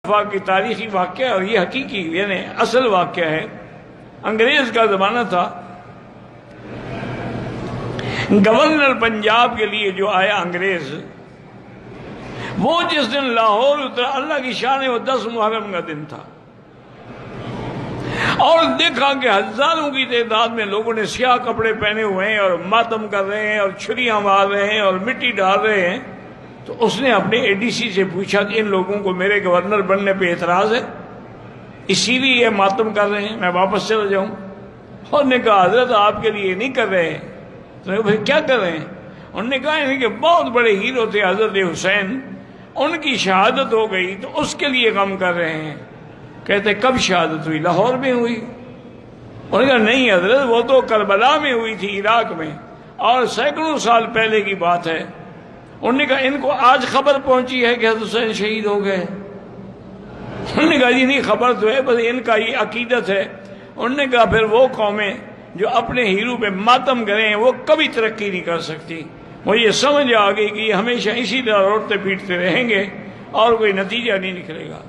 کی تاریخی واقعہ اور یہ حقیقی یعنی اصل واقعہ ہے۔ انگریز کا زمانہ تھا، گورنر پنجاب کے لیے جو آیا انگریز، وہ جس دن لاہور اترا، اللہ کی شان ہے، وہ 10 محرم کا دن تھا، اور دیکھا کہ ہزاروں کی تعداد میں لوگوں نے سیاہ کپڑے پہنے ہوئے ہیں اور ماتم کر رہے ہیں اور چھریاں مار رہے ہیں اور مٹی ڈال رہے ہیں۔ تو اس نے اپنے اے ڈی سی سے پوچھا کہ ان لوگوں کو میرے گورنر بننے پہ اعتراض ہے، اسی لیے یہ ماتم کر رہے ہیں، میں واپس چلا جاؤں؟ اور نے کہا حضرت آپ کے لیے نہیں کر رہے ہیں۔ تو نے کہا بھائی کیا کر رہے ہیں؟ انہوں نے کہا کہ بہت بڑے ہیرو تھے حضرت حسین، ان کی شہادت ہو گئی تو اس کے لیے غم کر رہے ہیں۔ کہتے کب شہادت ہوئی؟ لاہور میں ہوئی؟ انہوں نے کہا نہیں حضرت، وہ تو کربلا میں ہوئی تھی، عراق میں، اور سینکڑوں سال پہلے کی بات ہے۔ انہوں نے کہا ان کو آج خبر پہنچی ہے کہ حضرت حسین شہید ہو گئے؟ انہوں نے کہا جی نہیں، خبر تو ہے، بس ان کا یہ عقیدت ہے۔ انہوں نے کہا پھر وہ قومیں جو اپنے ہیرو پہ ماتم کریں وہ کبھی ترقی نہیں کر سکتی۔ وہ یہ سمجھ آ گئی کہ یہ ہمیشہ اسی طرح روٹتے پیٹتے رہیں گے اور کوئی نتیجہ نہیں نکلے گا۔